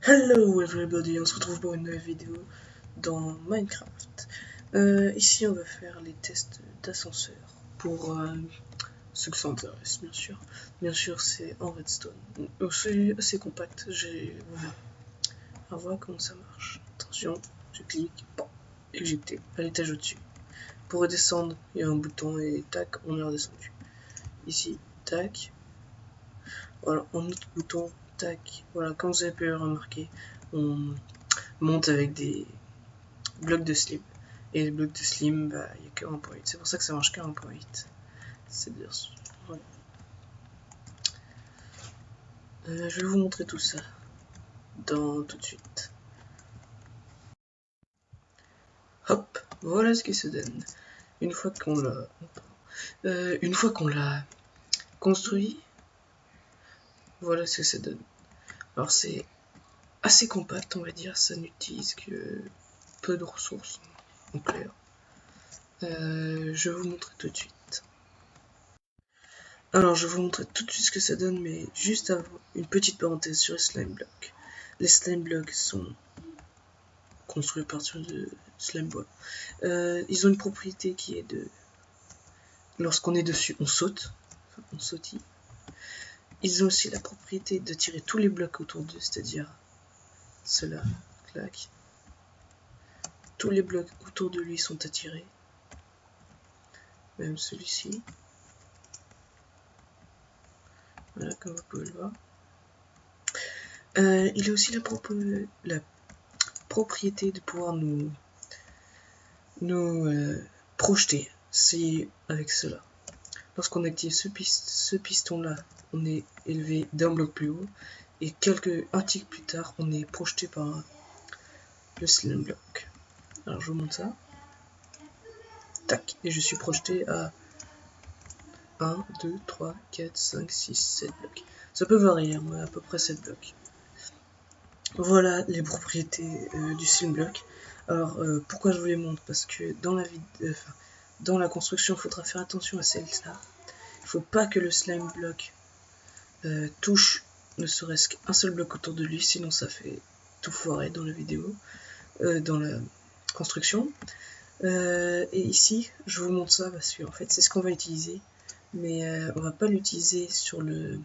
Hello everybody, on se retrouve pour une nouvelle vidéo dans Minecraft. Ici on va faire les tests d'ascenseur pour ceux que ça intéresse bien sûr. Bien sûr c'est en redstone. C'est assez compact, on va voir comment ça marche. Attention, je clique, bon, éjecter, à l'étage au-dessus. Pour redescendre, il y a un bouton et tac, on est redescendu. Ici, tac. Voilà, un autre bouton, tac. Voilà, comme vous avez pu le remarquer, on monte avec des blocs de slim. Et les blocs de slim, bah, il n'y a que 1.8. C'est pour ça que ça marche qu'à 1.8. C'est-à-dire, voilà. Je vais vous montrer tout ça tout de suite. Hop, voilà ce qui se donne. Une fois qu'on l'a construit, voilà ce que ça donne. Alors c'est assez compact, on va dire, ça n'utilise que peu de ressources en clair. Je vais vous montrer tout de suite. Alors je vais vous montrer tout de suite ce que ça donne, mais juste avant, une petite parenthèse sur les slime blocks. Les slime blocks sont construits à partir de slime bois. Ils ont une propriété qui est de... Lorsqu'on est dessus, on saute. Enfin, on sautille. Ils ont aussi la propriété de tirer tous les blocs autour d'eux, c'est-à-dire cela, clac. Tous les blocs autour de lui sont attirés. Même celui-ci. Voilà, comme vous pouvez le voir. Il a aussi la propriété de pouvoir nous projeter. C'est avec cela. Lorsqu'on active ce piston-là, on est élevé d'un bloc plus haut. Et un tick plus tard, on est projeté par le slime block. Alors je vous montre ça. Tac. Et je suis projeté à 1, 2, 3, 4, 5, 6, 7 blocs. Ça peut varier, mais à peu près 7 blocs. Voilà les propriétés du slime block. Alors pourquoi je vous les montre? Parce que dans la construction, il faudra faire attention à celle-là. Il ne faut pas que le slime block touche ne serait-ce qu'un seul bloc autour de lui, sinon ça fait tout foirer dans la vidéo, dans la construction. Et ici, je vous montre ça parce que en fait c'est ce qu'on va utiliser, mais on va pas l'utiliser sur le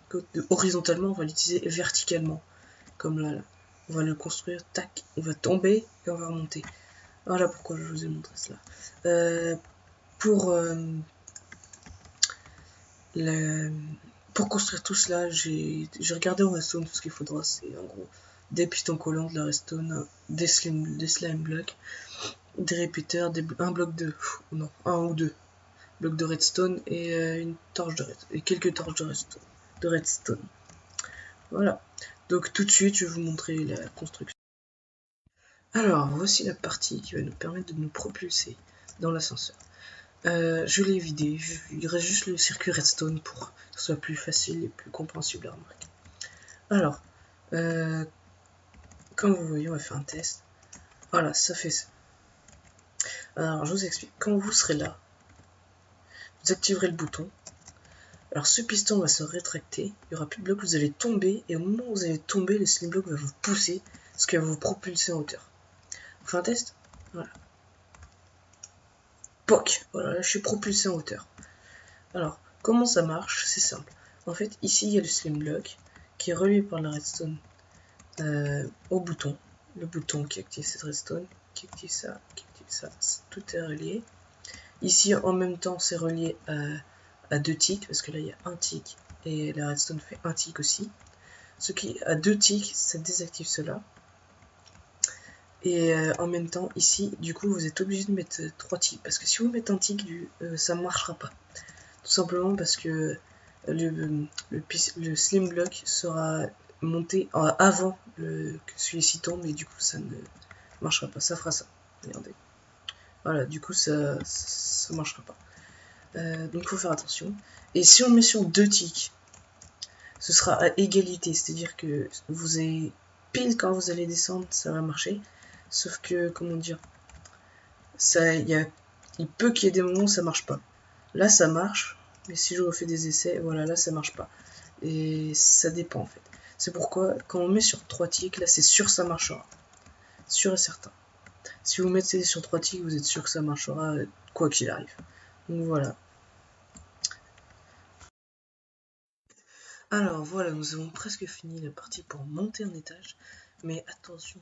côté horizontalement, on va l'utiliser verticalement, comme là. On va le construire, tac, on va tomber et on va remonter. Voilà pourquoi je vous ai montré cela. Pour construire tout cela, j'ai regardé en redstone tout ce qu'il faudra. C'est en gros des pistons collants, de la redstone, des slime blocks, des repeaters, un bloc de... non, un ou deux blocs de redstone et une torche de redstone, et quelques torches de redstone. Voilà. Donc tout de suite, je vais vous montrer la construction. Alors, voici la partie qui va nous permettre de nous propulser dans l'ascenseur. Je l'ai vidé, il reste juste le circuit redstone pour que ce soit plus facile et plus compréhensible à remarquer. Alors, comme vous voyez, on va faire un test. Voilà, ça fait ça. Alors, je vous explique. Quand vous serez là, vous activerez le bouton. Alors, ce piston va se rétracter, il n'y aura plus de bloc, vous allez tomber, et au moment où vous allez tomber, le slime block va vous pousser, ce qui va vous propulser en hauteur. On fait un test? Voilà. POC! Voilà, là, je suis propulsé en hauteur. Alors, comment ça marche? C'est simple. En fait, ici, il y a le slime block qui est relié par la redstone au bouton. Le bouton qui active cette redstone, qui active ça, tout est relié. Ici, en même temps, c'est relié à 2 ticks, parce que là, il y a un tick, et la redstone fait un tick aussi. Ce qui, à 2 ticks, ça désactive cela. Et en même temps, ici, du coup, vous êtes obligé de mettre 3 ticks, parce que si vous mettez un tick, ça ne marchera pas. Tout simplement parce que le slim block sera monté avant que celui-ci tombe, et du coup ça ne marchera pas. Ça fera ça. Regardez. Voilà, du coup ça marchera pas. Donc il faut faire attention. Et si on le met sur 2 ticks, ce sera à égalité, c'est-à-dire que vous avez pile quand vous allez descendre, ça va marcher. Sauf que, comment dire, il peut qu'il y ait des moments où ça marche pas. Là ça marche, mais si je refais des essais, voilà, là ça marche pas. Et ça dépend en fait. C'est pourquoi quand on met sur 3 ticks, là c'est sûr ça marchera. Sûr et certain. Si vous mettez sur 3 ticks, vous êtes sûr que ça marchera quoi qu'il arrive. Donc voilà. Alors voilà, nous avons presque fini la partie pour monter un étage. Mais attention,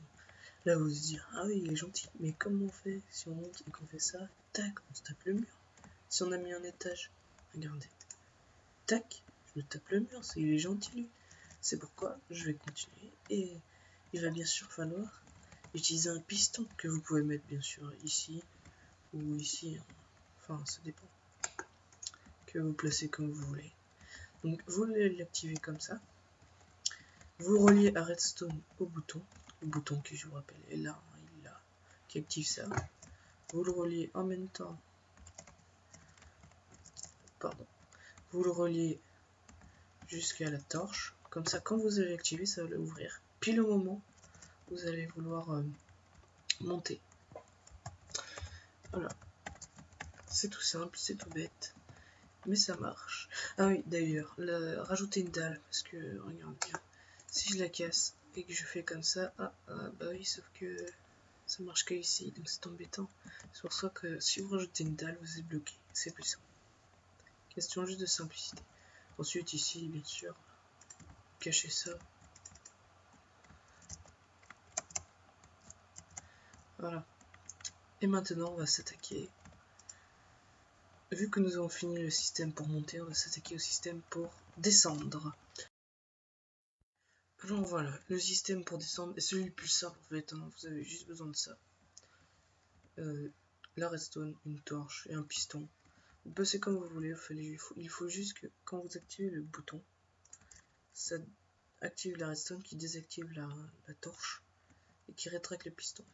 là vous vous dites, ah oui il est gentil, mais comment on fait si on monte et qu'on fait ça, tac, on se tape le mur. Si on a mis un étage, regardez, tac, je me tape le mur, il est gentil lui. C'est pourquoi je vais continuer et il va bien sûr falloir utiliser un piston que vous pouvez mettre bien sûr ici ou ici, enfin ça dépend, que vous placez comme vous voulez. Donc vous l'activez comme ça, vous reliez à redstone au bouton, le bouton qui je vous rappelle est là, il est là, qui active ça. Vous le reliez en même temps, pardon, vous le reliez jusqu'à la torche, comme ça quand vous allez activer ça va l'ouvrir, pile au moment où vous allez vouloir monter. Voilà, c'est tout simple, c'est tout bête, mais ça marche. Ah oui, d'ailleurs, rajouter une dalle, parce que, regarde bien, si je la casse et que je fais comme ça, bah oui, sauf que ça marche que ici, donc c'est embêtant. C'est pour ça que si vous rajoutez une dalle, vous êtes bloqué, c'est plus simple. Question juste de simplicité. Ensuite ici, bien sûr, cacher ça. Voilà. Et maintenant, on va s'attaquer. Vu que nous avons fini le système pour monter, on va s'attaquer au système pour descendre. Alors voilà, le système pour descendre est celui le plus simple en fait, hein. Vous avez juste besoin de ça. La redstone, une torche et un piston. Vous passez comme vous voulez, il faut juste que quand vous activez le bouton, ça active la redstone qui désactive la torche et qui rétracte le piston.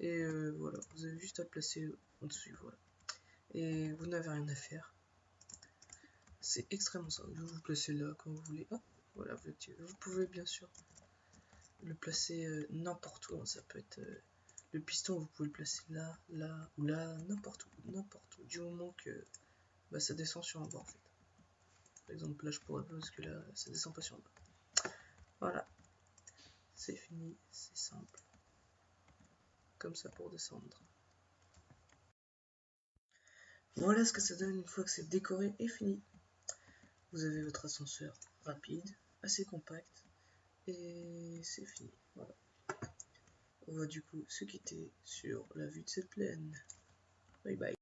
Et voilà, vous avez juste à placer en dessus, voilà. Et vous n'avez rien à faire. C'est extrêmement simple. Vous placez là quand vous voulez. Hop, voilà, vous pouvez bien sûr le placer n'importe où. Ça peut être le piston, vous pouvez le placer là, là ou là, n'importe où. Du moment que ça descend sur un bas en fait. Par exemple, là je pourrais pas parce que là ça descend pas sur un bas. Voilà, c'est fini, c'est simple. Comme ça pour descendre. Voilà ce que ça donne une fois que c'est décoré et fini. Vous avez votre ascenseur rapide, assez compact, et c'est fini. Voilà. On va du coup se quitter sur la vue de cette plaine. Bye bye.